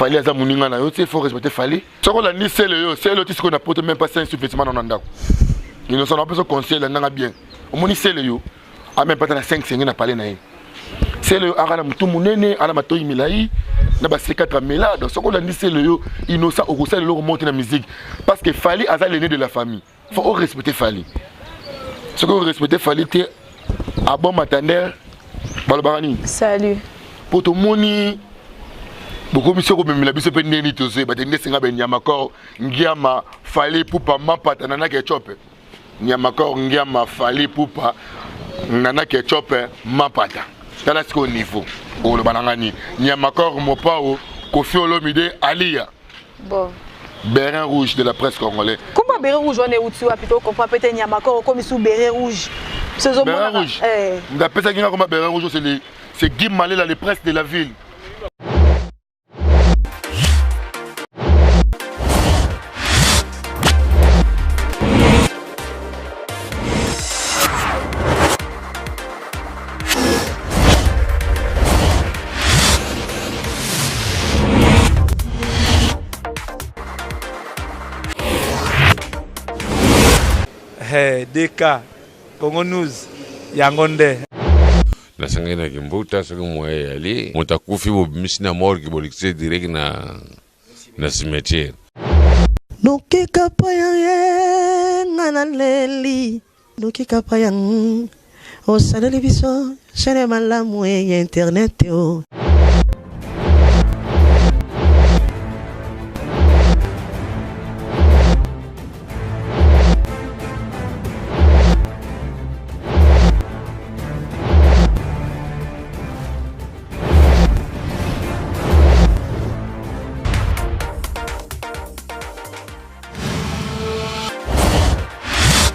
Fallait à Zamuninga, il faut respecter Fallait. Ce qu'on a dit, c'est le tissu qu'on a porté même pas 5 sous-vêtements dans Nanda. Ils nous ont besoin de conseil, là, n'a bien. Au moins, c'est le yo. A même pas dans 5 5 n'a parlé naï. C'est le Arana Moutoumouné, Alamato Imilaï, n'a pas ces 4 là. Donc, ce qu'on a dit, c'est le yo. Innocent, au conseil, le remonter la musique. Parce que Fallait a l'aîné de la famille. Il faut respecter Fallait. Ce qu'on respecte Fallait, c'est à bon matin. Salut. Pour tout le monde, beaucoup de choses comme la bise pendeni tous ces bâtiments singa ben yamakor ngiama fallait pour pas mapa nana ketchup yamakor ngiama fallait pour pas nana ketchup mapata tala ce niveau au le banangani yamakor mopao Kofi Olomide Alia bon bérin rouge de la presse congolaise. Comment bérin rouge on est où tu as plutôt comprendre peut-être yamakor comme sous bérin rouge. Bérin rouge. D'après ça, comment bérin rouge, c'est Guy Malé, la presse de la ville. Hey, DK, Congo News, Yangonde. Na sangena kimbuta sanga moye ali mutakufi bo misina morgue bolikse direct na cimetière. Nuki kapayang nanaleli nuki kapayang o saleli biso chene malamu e internet o.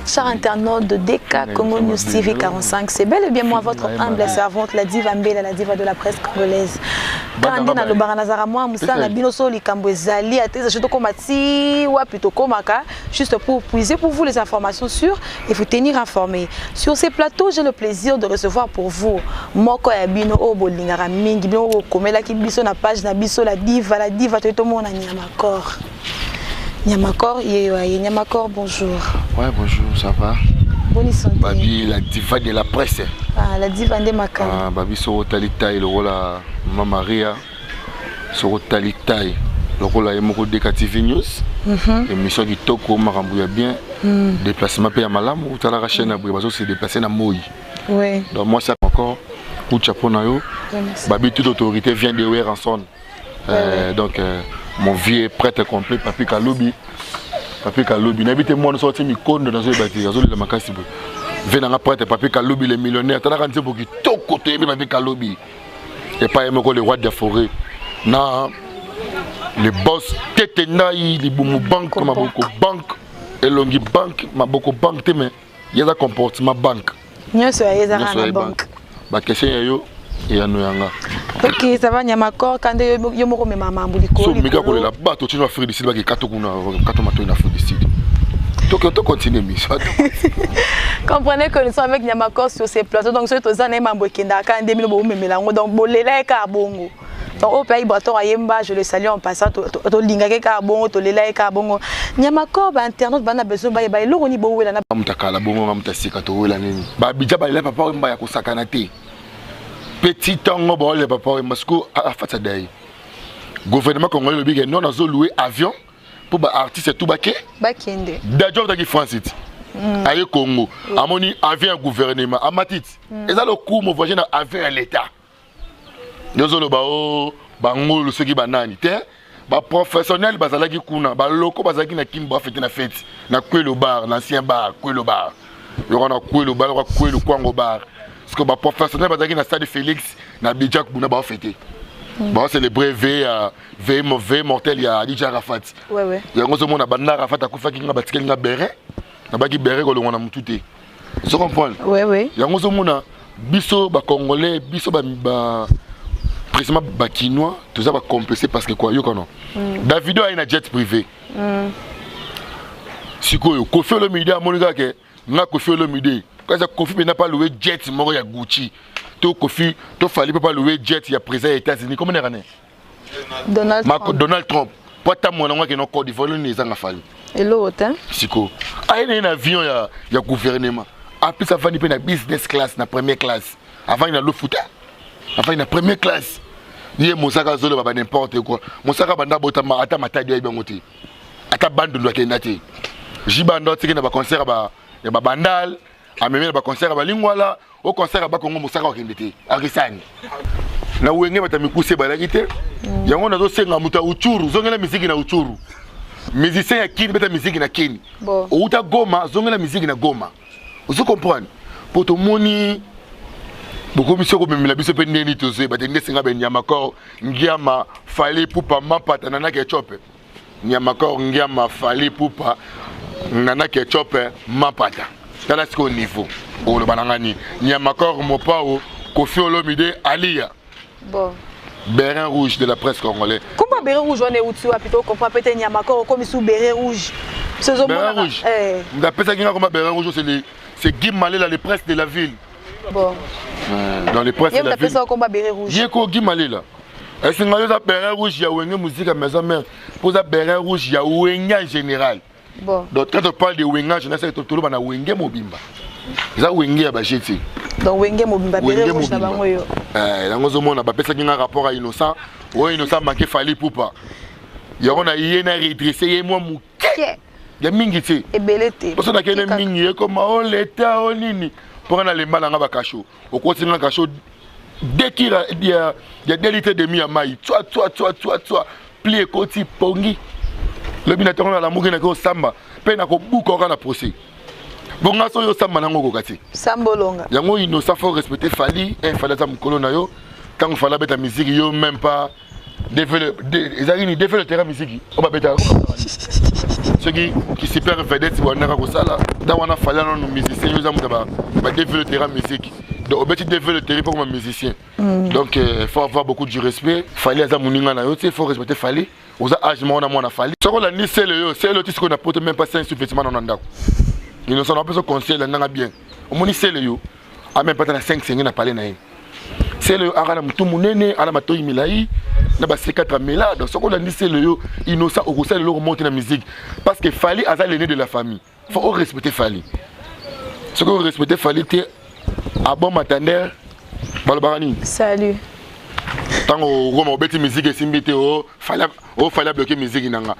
Chers internautes de DK Congo News TV 45, c'est bel et bien moi, votre humble servante, la diva Mbela, la diva de la presse congolaise. Quand on a le baranazara, moi, Moussa, na binoso, li kambo zali, ateza, je te komati, ou plutôt komaka, juste pour puiser pour vous les informations sûres et vous tenir informés. Sur ces plateaux, j'ai le plaisir de recevoir pour vous Moko Yabino, Obolingara Mingi, Bino, Komela, qui biso na page, na biso, la diva, tout le monde a Nyamakor. Nyamakor, Nyamakor, bonjour. Ouais, bonjour, ça va? Bonne santé. Babi, la diva de la presse. Ah, la diva de Maka. Ah, Babi, sur Talitaï, le rôle à Maman Maria, sur Talitaï, le rôle à Emoko DKTV News. Émission qui toque au Marambouya bien. Déplacement à Malam, ou à la chaîne à Bribazo, c'est déplacé à Moï. Oui. Donc, moi, c'est encore, ou Chaponayo. Babi, toute autorité vient de Weranson. Donc, mon vieux prêtre complet, Papi Kalobi. Papi Kalobi. N'habitez moi, nous sortons icône dans ce bâtiment. Nous sommes à venez à prêtre, Papi Kalobi, les millionnaires. Tu as rendu pour qui tout côté, Papi Kalobi. Et pas aimer les rois de la forêt. Non, les boss, Tetenaï, les Boumou Bank, Maboko Bank, et Longi Bank, Maboko Bank, mais il y a un comportement banque. Nous sommes à banque. Ma question est yo. Ok, ça va Nyamakor quand yo moko me mama mbuliko. So mega ko la bato tu vas faire d'ici ba ki kato kuna kato mato na faire d'ici. Donc continue mission. Comprenez que nous sommes avec Nyamakor sur ces plateaux donc c'est aux années mambo kenda quand 2000 bo memela donc bolela ka bongo. Donc au pays Baton Ayemba, je le salue en passant to lingake ka bongo to lela ka bongo. Nyamakor ba internaute bana besoin ba lo ni bo wela na mtakala bongo mtasika to wela nini. Ba bija ba lela papa mba ya kusakana te. Petit temps, le papa Moscou a fait ça. Gouvernement congolais le big non a loué avion pour les artistes tout baqué. Bakende. D'ailleurs dans France aïe Congo. Amoni avion gouvernement amatit. Et ça le coup mon voisin avion à l'état. Nous le bao bangolo ce qui banani te. Ba professionnel bazalaki kuna ba loko bazalaki na kimba fête na fête na Kwelo bar l'ancien bar Kwelo bar. Il y aura Kwelo bar Kwelo Kwango bar. Parce que les professionnels sont dans le stade de Félix, na Bidjak Bouna ba fêté. Ba célébrer V mortel ya Adija Rafat. Ouais ouais. Il y a un monde na banda Rafat akufa ki nga batikeli nga béré. Na ba ki béré ko longa na mututé. Vous comprenez? Ouais ouais. Il y a un monde biso ba congolais, biso ba précisément ba kinois, tout ça va compenser parce que quoi yo kono. Davido a une jet privé. Sikoyo Kofi Olomide a monika ke na Kofi Olomide. Quand Kofi n'a pas loué jet, il y a Gucci. To Kofi, to Fali peut pas louer jet, il y a présent aux États-Unis. Comment on est? Donald Trump. Pota mon qui non Côte d'Ivoire ni zanga fali. Et l'autre hein? Siko. Aïe un avion ya gouvernement. Après ça va ni na business class na première classe. Avant il a le foot. Avant il a première classe. Ni Mosaka zolo ba n'importe quoi. Mosaka banda botama ata matadi ya bangote. Ata bande ndo kendati. Jibando tiki na ba concert ba ya ba bandal, ameme ba concert ba lingwala, au concert ba Congo Mosaka okendete. Arisani. Na wenge batamikuse balakite. Yango nazo senga muta uchuru, zongela miziki na uchuru. Musicien ya kini beta miziki na kini. Bon. Outa Goma, zongela miziki na Goma. Vous comprenez? Pour tout le monde, beaucoup de choses comme la biso pendeni toze, batenge singa ben yamakor, ngiama fali pupa mapa tanana ke chope. Nyamakor ngiama fali pupa nana ke chope mapata. Tala siko niveau. O le banangani. Nyamakor mopao Kofi Olomide Alia. Bon. Bérin rouge de la presse congolaise. Comment béret rouge on est où tu as plutôt comprendre peut-être Nyamakor comme sous béret rouge. Bérin rouge. D'après ça comme bérin rouge c'est Guy Malé là les presses de la ville. Bon. Dans les presses de la ville. Il y a combat béret rouge. Il y a quoi Guy Malé là. Est-ce que ça béret rouge il y a une musique à maison mère. Pour ça béret rouge il y a Wenga en général. Bon. Donc quand on parle de Wenga je sais que tout le monde a Wenga Mobimba. Ça Wenga ba jeti. Donc Wenga Mobimba béret rouge na bango yo. Là on a ba pesa kinga rapport à Innocent. Ouais Innocent manqué fali poupa. Il y a on a yena redresser moi mouké. Ya mingi ti ebelete parce que na mingi comme on l'état on nini pour na lemba na ba kacho au continent na kacho dès qu'il y a délité de mi amai toi plie koti pongi le binateur na la mugi na ko samba pe na ko buko na procès bonga so yo samba na ngoko kati sambolonga yango Innocent faut respecter fali fali za mukolo na yo quand fala beta musique yo même pas développer le terrain musique on va beta ceux qui se perdent vedettes on a ça dans on a fallu nos musiciens nous avons développer le terrain musique donc on peut développer le terrain pour un musicien donc il faut avoir beaucoup de respect fallait à muninga na yo il faut respecter fallait aux âges on a fallu ce qu'on a ni c'est le tout ce qu'on a porté même pas 5 sous-vêtements dans ndako ils nous sont un peu ce conseil là nga bien au moins c'est le yo a même pas dans 5 5 na parler na c'est le arana mutu munene ala matoyi milai na ba C4 mela donc ce qu'on a dit c'est le yo Innocent au conseil le remonter la musique parce que Fally a l'aîné de la famille faut respecter Fally ce qu'on respecter Fally t'es à bon matanda balbarani salut tant au Roma au beti musique simbité au Fally bloquer musique nanga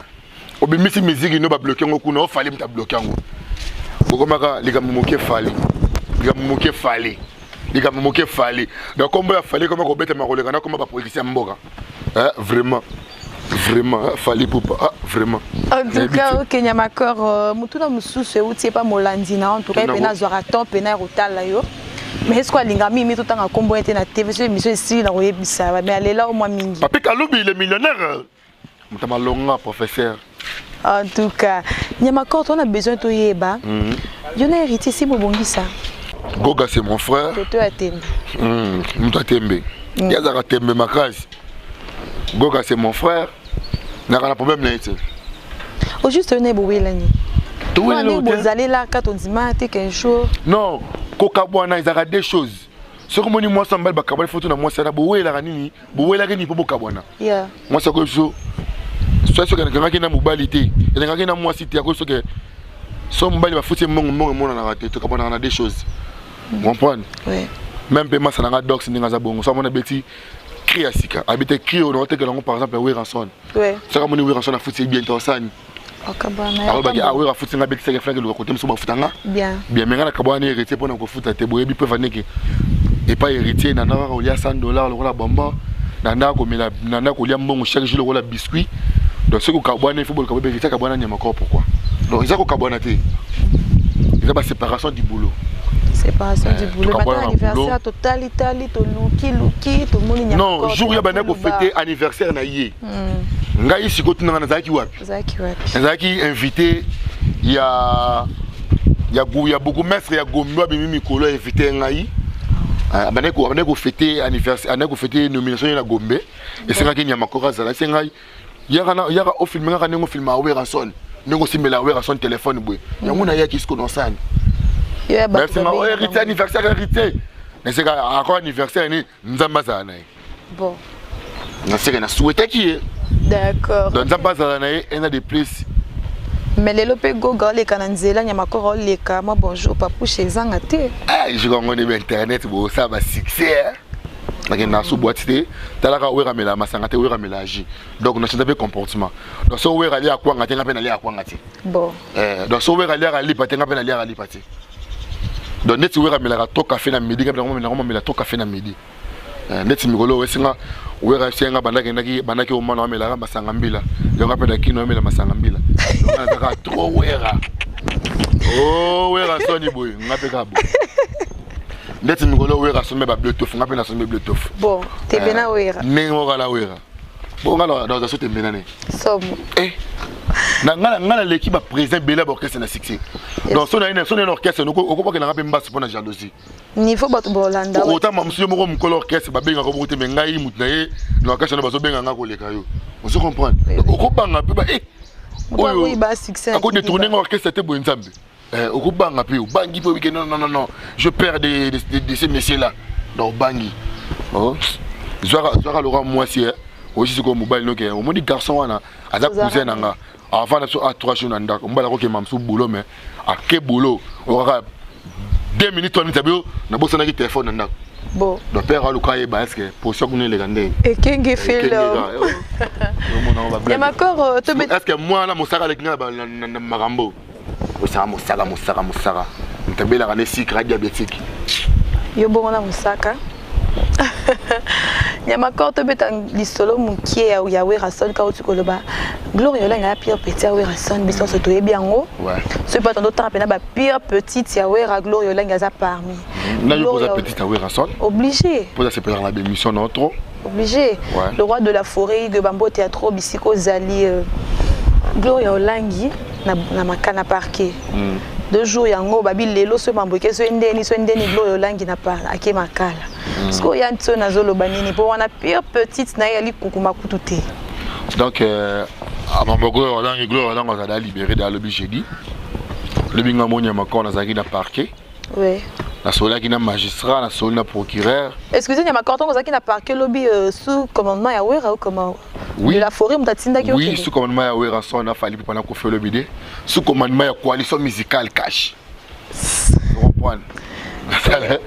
au bimisi musique no ba bloquer ngoku no Fally mta bloquer ngo bokomaka likamumuke Fally likamumuke Fally donc comme il fallait comme Robert Marolekana comme ba politicien mboka vraiment Fally poupa vraiment en tout cas au Kenya Nyamakor mutuna mususu utie pas molandina en tout cas pena zora top pena rotala yo mais est-ce quoi linga mimi tout temps kombo était na TV sur émission ici la oyebisa mais aller là au moins mingi Papi Kaloubi il est millionnaire mutama longa professeur en tout cas Nyamakor on a besoin de yeba yo na hérité si bobongisa Goga c'est mon frère. Toto Atembe. Mouta Tembe. Yazara Tembe Makasi. Goga c'est mon frère. N'a pas de problème là. Au juste on est boué là ni. Tout est là. Vous allez là quand on dit matin 15 jours. Non, Kokabwana ils ont des choses. Ce que moi ni moi sambal bakabal photo na moi ça boué là nini. Boué là ni pour Kokabwana. Yeah. Moi ça que so. Soit ce que quelqu'un qui na mobilité. Il y a quelqu'un qui na moi cité à cause que sombali ba photo mon na raté to Kokabwana a des choses. Vous comprenez? Oui. Même paiement ça n'a dox ni ngaza bongo. Ça mon abeti cri asika. Habiter cri on note que l'on par exemple oui rançon. Oui. Ça comme oui rançon na foot c'est bien tosani. Okabana. Alors bah ah oui foot nga beti c'est frère le côté mso ba futanga. Bien. Bien mais ngana kabwana héritier pour na ko futa te boyebi peut vaneke. Et pas héritier na na ko lia $100 le la bomba. Na na ko mela na na ko lia mbongo chaque jour le biscuit. Donc ce que kabwana il faut le kabwana héritier kabwana Nyamakor pourquoi? Donc ils a ko kabwana te. Ils a ba séparation du boulot. Séparation du boulot. Maintenant anniversaire total Italie to luki tout le monde Nyamakor. Non, jour ya bana ko fêter anniversaire na yé. Ngai sikotu na zaki wapi? Zaki wapi? Zaki invité il y a beaucoup maître ya Gombe bimi mikolo invité ngai. Bana ko fêter anniversaire, ana ko fêter nomination na Gombe et c'est ngaki Nyamakor azala c'est ngai. Yaka au film ngaka ngo film a Weranson. Ngo simela Weranson téléphone boy. Yango na yaki sikono sana. Mais c'est ma hérité anniversaire hérité. Mais c'est encore anniversaire ni nzamba za na. Bon. na seke na souhaité qui est d'accord donc ça passe à un de plus mais les lopé goga les kananzela nyama ko les kama bonjour papu chez zangate je connais internet bo ça va succès mais na sous boîte talaka wera mela masangate wera melaji donc na change comportement donc so wera ali akwa ngate ngape na ali akwa ngate bon donc so wera ali ali pate ngape na ali pate donc net wera mela to café na midi ngape na mela to café na midi net mikolo wesinga wera senga bandaki o mwana mela masanga mbila yo ngape na kino mela masanga mbila donc na trop wera oh wera soni boy ngape ka bo net mikolo wera somé ba bluetooth ngape na somé bluetooth bon te bena wera nengo kala wera bon ngala dans ça te benane somo ngala l'équipe a président bela orchestre na succès donc son une orchestre no ko pas que na ngape mbasi pona jalousie niveau bato bolanda autant monsieur moko mukolo orchestre ba benga ko bote me ngai mutu na ye no orchestre no bazo benga ngako leka yo on se comprendre ko banga pe ba oyo ba succès ako détourner orchestre te bo nzambe ko banga pe bangi pe week non je perds de ces messieurs là donc bangi Zora Laurent moi si aussi c'est comme mobile donc on dit garçon wana aza cousin nanga avant de à 3 jours nanda on bala ko ke mamsu boulot mais à ke boulot on aura 2 minutes 3 minutes bio na bossa na ki téléphone nanda bon donc père aluka ba est-ce que pour ça qu'on est les gandé et kenge fait là ya makoro to est-ce que moi na mosaka avec na marambo mosaka ntebela kana sikra diabétique yo bongo na mosaka nyama korto beta lisolo mukie ya wera son ka otukoloba Gloire Yolenga pire petit ya wera son biso so toyebi yango ce pas tant temps pena ba pire petite ya wera Gloire Yolenga za parmi na yo posa petite ya wera son obligé posa c'est pour la émission non trop obligé le roi de la forêt que bambo théâtre bisiko zali Gloire Yolengi na makana parquet 2 jours yango babi lelo so mamboke so ndeni Gloire Yolengi na pa ake makala sko ya ntso na zolo banini pour wana pire petite na yali kukuma kututé donc à mamboke Yolengi Gloire Yolenga za libéré dans le jeudi le binga monya makona za na parquet oui na sola qui na magistrat na sola procureur excusez-moi ma carton za qui na parquet lobby sous commandement ya wera ou comment oui. De la forêt mtatinda ki oui sous commandement ya wera son na fali pendant qu'on fait le bidé sous commandement ya coalition musicale cash vous comprenez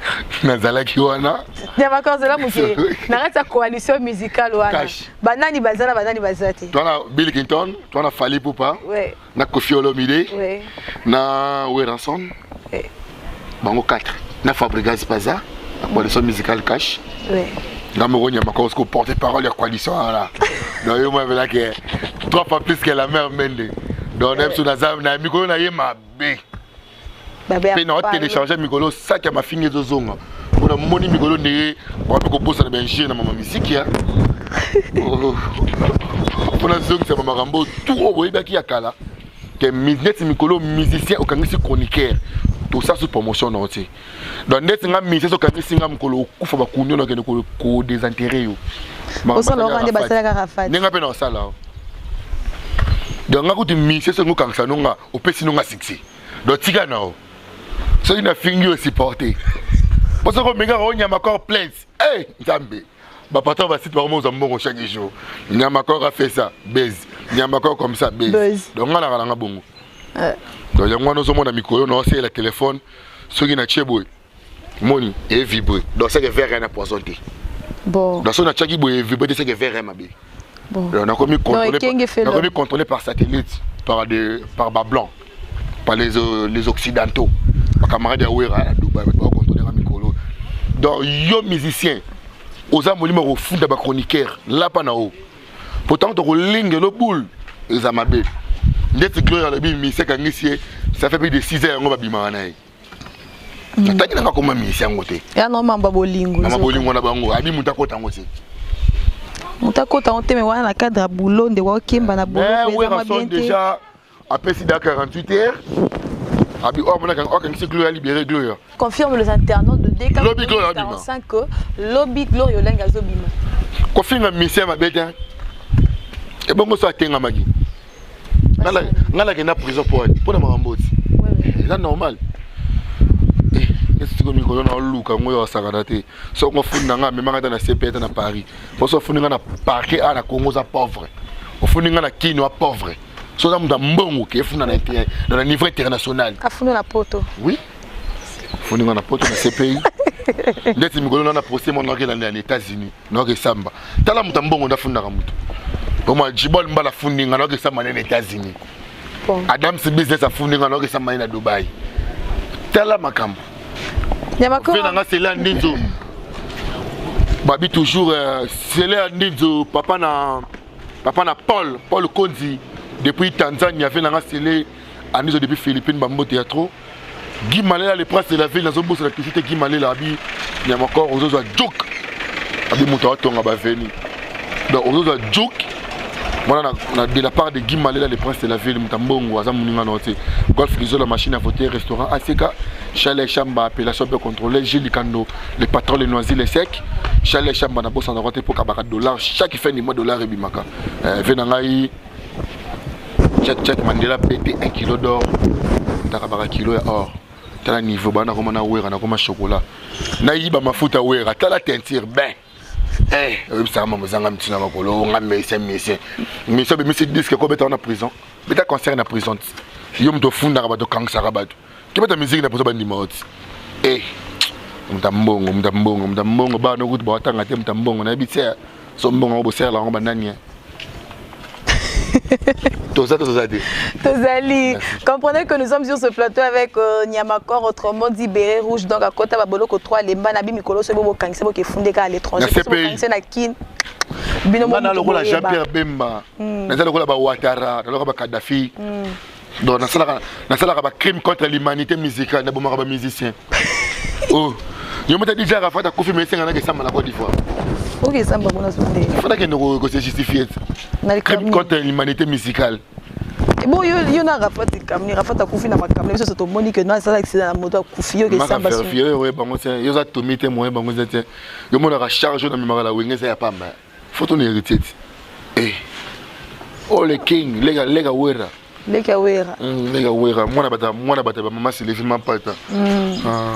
nazala ki wana ya makoro la muke na rata coalition musicale wana banani bazati toi Bill Clinton toi fali poupa ouais na Koffi Olomide ouais na wera son bango 4 na Fabregas Paza la coalition musicale cash ouais Gamoro Nyamako ko porte-parole la coalition là donc yo moi là que 3 fois plus que la mère Mende donc même sous nazam na mikolo na yema be pe na télécharger mikolo ça qui m'a fini de zonga on a moni mikolo ne on peut ko posa na benji na mama musique ya on a zonga ça mama rambo tout au boyeba ki akala que net mikolo musicien au kangisi chroniqueur tout ça sous promotion non tu donc net nga mise so kangi singa mkolo kufa ba kunyo na kene ko désintérêt yo oso lo rande basala ka rafat ninga pe na sala donc nga kuti mise so ngo kangisa nonga opesi nonga succès donc tika na so ina fingi o supporter parce que menga o nyama encore plainte nzambe ba patron va site par moi za mbongo chaque jour nyama encore a fait ça base nyama encore comme ça base donc nga na bongo donc yango no somona mikolo no c'est le téléphone ce qui na cheboy moni et vibre donc c'est que verre na poisonné bon donc ça na chaki boy vibre c'est que verre ma bé bon on a commis contrôlé par satellite par bas blanc par les occidentaux ma camarade ya wera Dubaï ba contrôler na mikolo donc yo musicien oza molimo ko funda ba chroniqueur là pa na o pourtant to ko linge lo boule za mabe ndeti Gloire la bi mi se kangisie ça fait plus de 6 heures ngo ba bima na yi tataki na ko mami si angote ya no mamba bolingo na bolingo na bango abi mutakota ngote mutakota on teme wana na cadre boulot de wa kimba na boulot mais oui déjà après si dans 48 heures abi o mona kan o kan si Gloire libéré Gloire confirme les internautes de DK lobby Gloire 45 que lobby Gloire Yolenga zobima kofinga mission mabeta e bongo so atenga magi ngala ke na prison pour na mambo c'est normal Qu'est-ce que tu connais dans le look, moi, ça va dater. Sauf qu'on fout dans la même dans la CPT dans Paris. Parce qu'on fout dans la parquet à la Congo, ça pauvre. On fout dans la Kino à pauvre. Sauf dans le bon, qui est dans le niveau international. À fond dans la poto. Oui. Fout dans la poto dans ces pays. Dès que tu me as posté mon orgueil dans les États-Unis, non que samba. T'as la mouton bon on a fondé la mouton. Pour moi, Jibol m'a la fondé dans les États-Unis. Adam's business a fondé dans les États-Unis à Dubaï. T'as la macam. Yamakor. C'est là Ninzo. Babi toujours c'est là Ninzo. Papa na Paul Konzi depuis Tanzanie avait na c'est là Ninzo depuis Philippines bambo théâtre. Guy Malela, le prince de la ville, dans un bourse d'activité, Guy Malela, il y a encore aux autres joke. Il y a venu. Donc, aux autres joke, de la part de Guy Malela, le prince de la ville, Golf Lizo, la machine à voter, restaurant ACK, Chalet Chamba, appellation bien contrôlée, Gilles Licando, le patron, les noisy, les secs, Chalet Chamba, n'a pas besoin de pour $, chaque fin du mois $, et bimaka. Venangaï, check Mandela, pété 1 kilo d'or, t'as kilo d'or. Tala niveau bana comme na wera na comme chocolat na yiba mafuta wera tala teinture ben ça m'a mozanga mtina makolo nga messe mais ça be messe disque ko beta na prison beta concert na prison yo mto funda ba to kansa rabatu ki beta musique na prison ba ndimot mtambongo ba no gut ba tanga te mtambongo na bitse so mbongo bo serla ngo banani Tozali. Comprenez que nous sommes sur ce plateau avec Nyamakor, autrement dit Béret Rouge. Donc à côté, Baboloko 3, les Banabi Mikolo, c'est beau quand c'est beau qui est fondé à l'étranger. C'est na Kin. Bana le rôle Jean-Pierre Bemba. Na le rôle ba Ouattara, na le rôle Kadhafi. Donc na sala ba crime contre l'humanité musicale, na bomba ba musicien. Oh. Yo m'a dit déjà Rafa ta Kofi mais c'est ngana que ça m'a la Côte d'Ivoire. OK, ça m'a bonne sondé. Faudrait que nous se justifie. Crime contre l'humanité musicale. Bon, yo na Rafa ta Kofi na makamle, ça to moni que non ça accident la moto Kofi yo que ça ba. Ouais, bango c'est yo za tomite moi bango c'est. Yo mo la charge na mimara la wenge ça pas mal. Faut ton héritier. Oh le king, les gars wera. Les wera. Moi na bata maman c'est les films pas temps.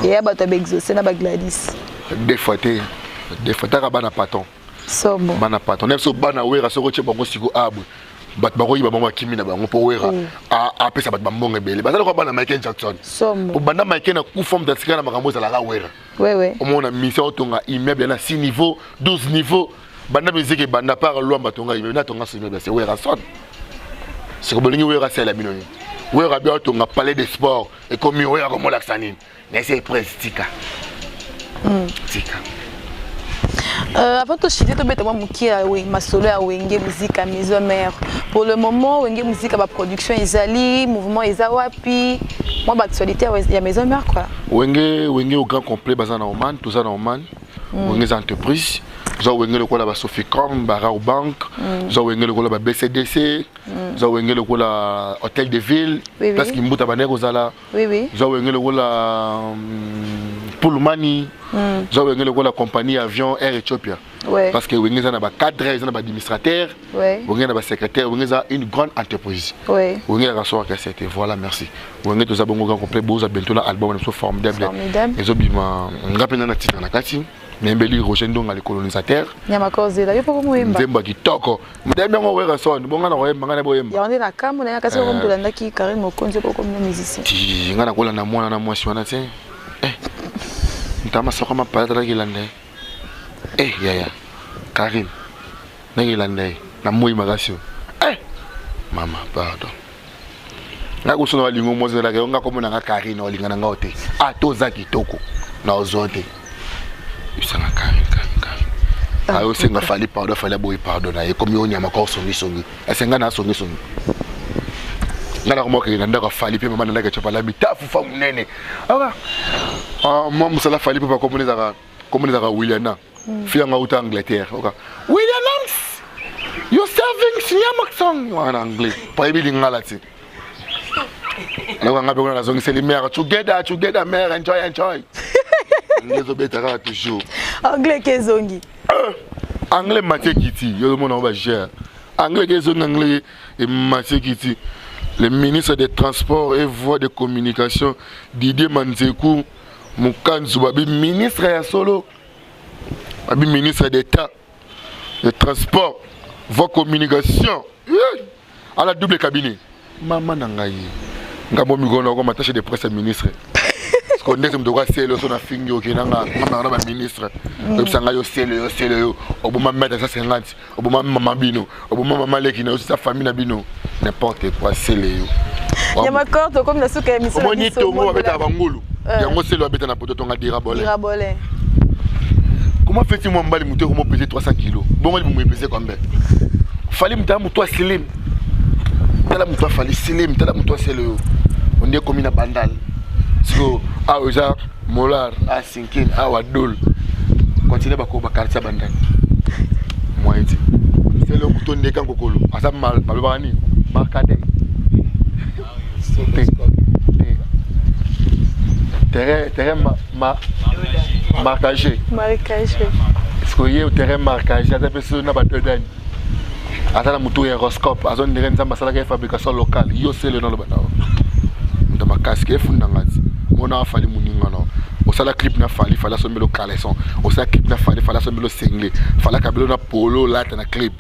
Et bata begzo, c'est na ba Gladys. Des fois ta bana paton. Somo. Bana paton. Nem so bana wera so roche bango siko abu. Bat bako yiba bango kimi na bango po wera. A pesa bat bambonge bele. Bazala ko bana Michael Jackson. Somo. Pour bana Michael na ku forme d'atsika na makambo za la wera. Ouais. Au moins on a mis ça autonga immeuble na 6 niveaux, 12 niveaux. Bana musique bana par loi batonga immeuble na tonga immeuble c'est wera son. C'est comme le wera c'est la binoni. Wera bien tonga palais des sports et comme wera comme la sanine. Mais c'est presque tika. Tika. Avant de chier, tu peux me ma solo à Wenge Musique à Maison Mère. Pour le moment, Wenge Musique à ma production Isali, mouvement Isawapi. Moi, l'actualité, il y a Maison Mère quoi. Wenge au grand complet, basé en Oman, tout ça en Oman. Wenge entreprise. Wenge le quoi là, Soficom, Barao Bank. Wenge le quoi là, BCDC. Wenge le quoi là, Hôtel de Ville. Parce qu'il m'boute à Baner aux Ala. Oui. Wenge le quoi là, Poulmani. Wenge le quoi la compagnie avion Air Ethiopia. Parce que Wenge a 4 ils ont des administrateurs. Wenge a secrétaire. Wenge a une grande entreprise. Wenge a reçu à cette. Voilà, merci. Wenge tout ça bon grand complet. Boza bientôt l'album est formidable. Les obima on rappelle na titre na kati. Nembeli Roger Ndonga les colonisateurs. Nyamakor zela yo poko moyemba. Nzemba kitoko. Mdembe ngo wera son. Bonga na oyemba ngana boyemba. Ya on est na kambo na kasi ko mdolanda ki Karim Mokonzi poko comme musicien. Ti ngana kola na mwana na mwasi wana te. Ntama soko ma pala la gilande. Ya. Karim. Na gilande na moyi magasio. Mama, pardon. Na kusona walingo mozo la nga komo na Karim na linga na ngote. Toza kitoko na ozote. Usanga Karim. Ayo senga fali pardon fali boy pardon na ye comme yonya makao songi. Esenga na songi. Ngala ko moke na ndaka fali pe mama na ndaka chopa la mitafu fa munene. Moi musala fali pe pa komuneza William. Fia nga uta Angleterre. William you serving Nyamakson en anglais. Pas ebi lingala ti. Alors nga be ko na zongi c'est les mères together mère enjoy. Ngezo betara toujours. Anglais kezongi. Anglais Mathieu Kiti, yo mon va gérer. Anglais kezongi anglais et Mathieu Kiti. Le ministre des Transports et Voies de Communication Didier Manzekou Mukanzu babi ministre ya solo. Babi ministre d'État, de transport, voie communication. À la double cabinet. Maman nangayi. Ngamo migono ko matache de presse ministre. Parce qu'on est de quoi c'est le son a fini au Kenanga, maman ministre. Comme ça ngayo c'est le au bon moment ça 50, au bon moment maman bino, au bon moment malé qui n'a aussi sa famille na bino. N'importe quoi c'est le yo. Il y a ma corde comme la souka émission. Comment ni to mo abeta bangulu. Yango c'est le abeta na poto tonga dirabolé. Dirabolé. Comment fait-il mon mbali muté comment peser 300 kg? Bon il me peser combien? Fallait me tamu toi slim. Tala muto fallait slim, tala muto c'est le on est comme une bandale. So ah oja molar à 5 ah wadol. Continue bako bakartia bandale. Moi dit. C'est le bouton de kan kokolo. Asa mal pas bani. Marcade. Terrain marquagé. Marquagé. Est-ce qu'il y a un terrain marquagé? Ada personne na bato dani. Ata na mutu aéroscope, azon de renza masala ka fabrication locale. Yo c'est le nom le bana. Dans ma casque funda ngati. Mona afali muninga no. Osala clip na fali fala sombe lo caleçon. Osala clip na fali fala sombe lo single. Fala kabelo na polo lata na clip.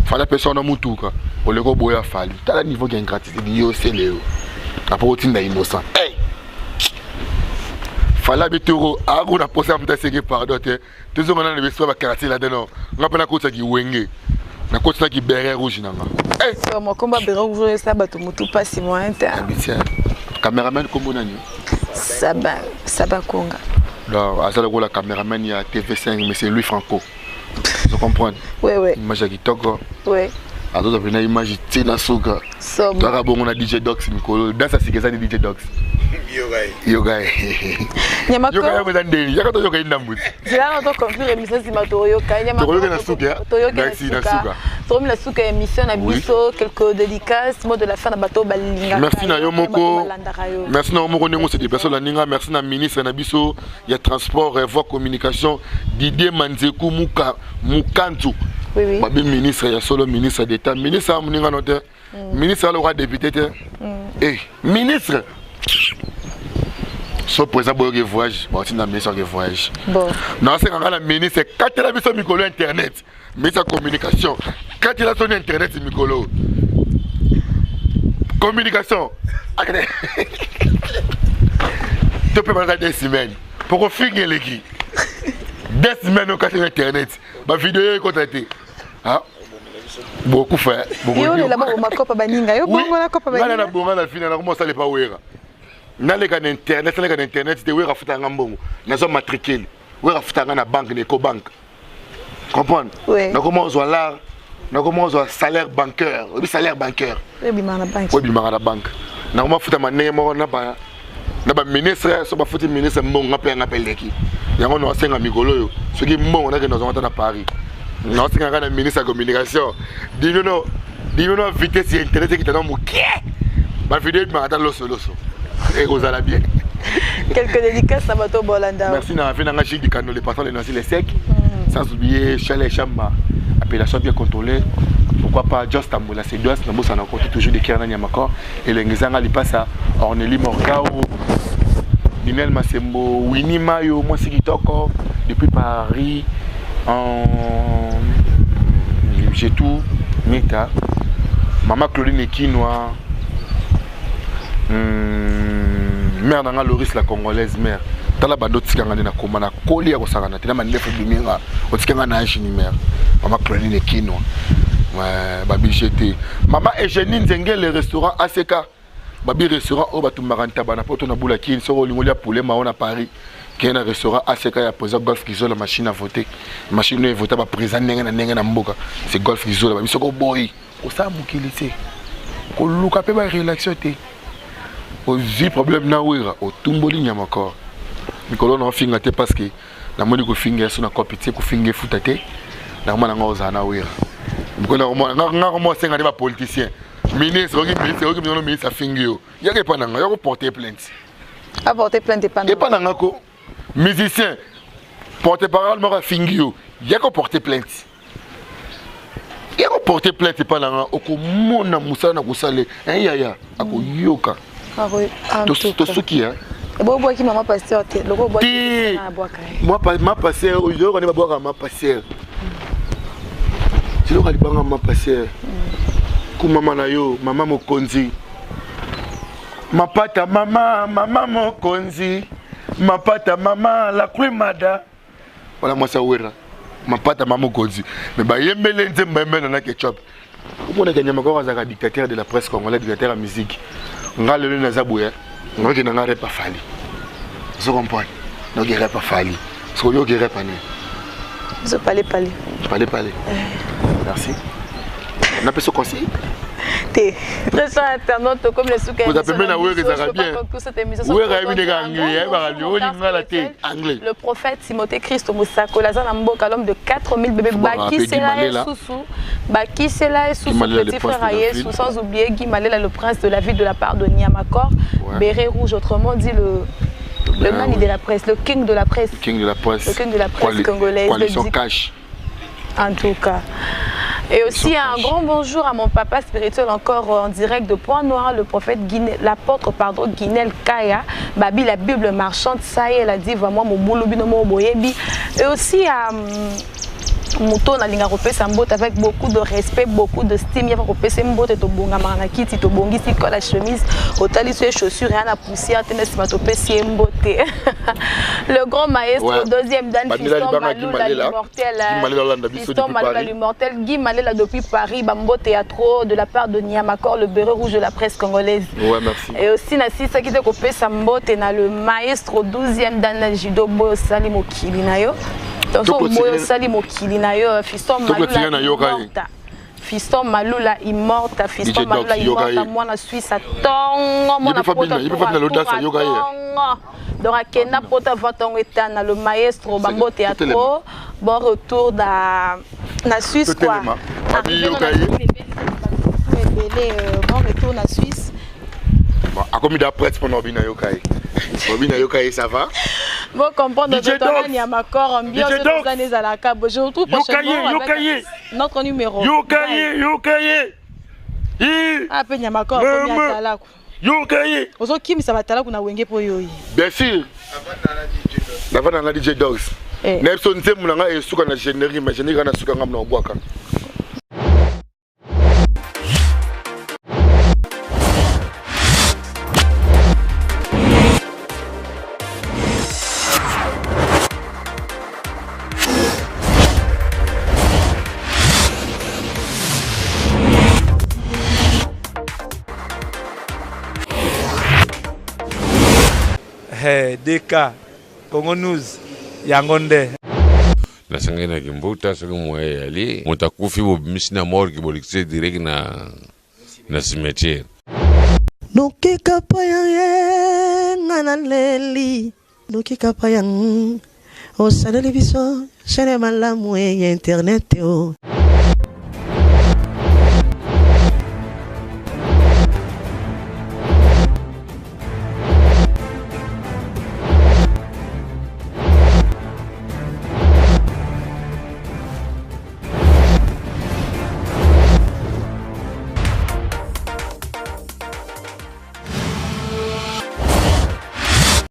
Fala personne na mutu ka. Oleko boya fali. Tala niveau gain gratitude yo c'est le. Après otinda innocent. Hey. Fala bituro agu na posa mta sege pardon te. Toujours on a le besoin ba quartier là dedans. Ngapena ko tsa ki wenge. Na ko tsa ki beret rouge nanga. Hey. So mo komba beret rouge ça bato mutu pas si moi inter. Caméraman kombo nani? Saba Konga. Alors, à ça la caméraman il y a TV5 mais c'est Louis Franco. Vous comprenez? Oui oui. Image qui toque. Oui. À d'autres venir image Tina Souka. Toi bon on a DJ Dox Mikolo. Dans ça c'est que ça DJ Dox. Yoga. Nyama ko. Yoga ko ndeni. Yaka to yoga indambuti. Zila na to confire émission si matoyo ka nyama. To yoga na Souka. To yoga na Souka. To la Souka émission na biso quelques dédicaces mot de la fin na bato balinga. Merci na yo moko. Merci na moko nengo c'est des personnes la ninga. Merci na ministre na biso il y a transport et voie communication Didier Manzeku Mukanzu. Oui oui. Babi ministre il y a solo ministre d'État ministre a muninga note. Ministre le roi député. Eh ministre so présent pour le voyage, bon tu n'as mis sur le voyage. Bon. Non c'est quand la ministre quand elle a mis son micro internet, mais sa communication. Quand il a son internet micro. Communication. Tu peux passer des semaines pour finir les qui. Des semaines au cas sur internet. Ma vidéo est contactée. Ah. Beaucoup fait. Beaucoup. Yo là-bas au makopa baninga. Yo bongo na kopa baninga. Na bongo na fina na commencer les pas wera. Na le kan internet, na le kan internet de wera futa ngambongo. Na zo matricule. Wera futa na banque de Ecobank. Comprendre? Oui. Na comment on là, na comment on salaire bancaire, le salaire bancaire. Oui, bimara na banque. Oui, bimara na banque. Na comment futa mané mo na ba ministre, so ba futa ministre mbongo appelle leki. Yango no senga mikolo yo. Ce qui mbongo na ke nous on à Paris. Non, c'est quand le ministre de la communication. Dis-nous, vitesse internet qui t'a donné mon quai. Ma vidéo est maintenant l'osso. Et vous allez bien. Quelques dédicaces à Bato Bolanda. Merci, on a fait un chic du canot, les passants, les nancy, les secs. Sans oublier Chalet Chamba. Appellation bien contrôlée. Pourquoi pas Just Amboula, c'est deux, nous sommes encore toujours des Kernan Yamakor. Et les Ngizanga, ils passent à Orneli Morgao, Ninel Massembo, Winnie Mayo, moi c'est Kitoko, depuis Paris. J'ai tout, Meta, Maman Claudine Ekinoa, mère dans Loris la congolaise mère. Tala bando tikanga na komana koli ya kosangana tena mandefu biminga otikanga na nchi ni mère. Maman Claudine Ekinoa. Ouais, babi j'étais. Maman Eugénie Nzenge le restaurant ACK. Babi restaurant au batu maranta bana poto na bula kin so lingoli poulet maon à Paris. Qui est un restaurant ACK, il y a posé Golf Rizzo, la machine à voter. La machine à voter, président na mboka. C'est Golf Rizzo, la machine à boy. Au ça, moukilité. Au louka pe ba relaxer té. Au zi problème na wira, au tumboli nyama encore. Mikolo na finga té parce que la moni ko finga so na compétition ko finga futate. Na mona ngoza na wira. Mikolo na mo senga de ba politicien. Ministre, ministre finga yo. Yaka pa na nga, yako porter plainte. A porter plainte pas na. Et pas na nga ko. Musicien, porte-parole, m'a fingio. Il y a qu'à porter plainte. Il y a qu'à porter plainte, pas là. Oko mona moussa na kusale. Yaya, ako yoka. Ah oui, to ce qui est. Bon bois qui maman pasteur le gros bois qui moi ma pasteur aujourd'hui on est boire ma pasteur. Tu dois aller boire ma pasteur. Ku maman na yo maman mokonzi. Mapata maman mokonzi. Mapata maman la cremada. Voilà moi ça ouera. Mapata maman mokonzi. Mais ba yembele nzemba mbena na ketchup. Vous connaissez que Nyamako est dictateur de la presse congolaise, dictateur de la musique. On a le Nazabouya, on a le pas fallu. Vous comprenez? On a pas fallu. Ce qu'on a pas né. Vous parlez. Parlez. Merci. On a fait ce conseil. Très cher internaute, comme les sous. Vous appelez maintenant où ça bien. Le prophète Timothée Christ Moussako, l'homme de 4000 bébés, Baki Sela et Soussou, petit frère Aïessou, sans oublier Guy Malela, le prince de la ville de la part de Niamakor, Béret Rouge, autrement dit le mani de la presse, le king de la presse. Le king de la presse congolaise. Coalition cash. En tout cas. Et aussi un grand bonjour à mon papa spirituel encore en direct de Pointe-Noire, le prophète l'apôtre Guinel Kaya, Babi la Bible marchande, ça y est, elle a dit vraiment mon boulot binomo boyebi. Et aussi à Mouton na linga repé sambote avec beaucoup de respect, beaucoup de stime. Il y a repé sambote to bonga manaki ti to bongi si la chemise, otali sur les chaussures rien à poussière, tenez si matopé sambote. Le grand maestro deuxième dan Fiston Malula l'immortel, Guy Malela depuis Paris, Bambo Théâtre de la part de Niamakor, le béret rouge de la presse congolaise. Ouais, merci. Et aussi Nassi ça qui te copé sambote na le maestro 12e dan judo Boyo Salimo Kilinayo. Fiston Malula immorta, Fiston Malula immorta, moi na Suisse à Tongo, mon donc à Kena Pota Vaton Etana, le maestro Bambo Théâtre, bon retour dans la Suisse quoi. Bon retour dans la Suisse. Bon, à combien d'après pendant Bina Yokai? Bina Yokai, ça va? Bon, comprendre que il y a ma corps en bien de années à la cabo. Je retrouve prochainement notre numéro. Yokaye. Ah, peu il y a ma corps comme il y a là. Yokaye. Ozo Kim ça va t'aller qu'on a wengé pour yo. Bien sûr. Avant dans la DJ Dogs. Nelson Ntemulanga et Souka na générique, mais générique na Souka ngam na Obwaka. DK Congo News Yangonde nasanga na kimbuta saka moye ali mutakufi bo misina morgue bolikse direct na cimetière Nuki kapayang nganaleli Nuki kapayang O sanele biso Sene malamu e internet o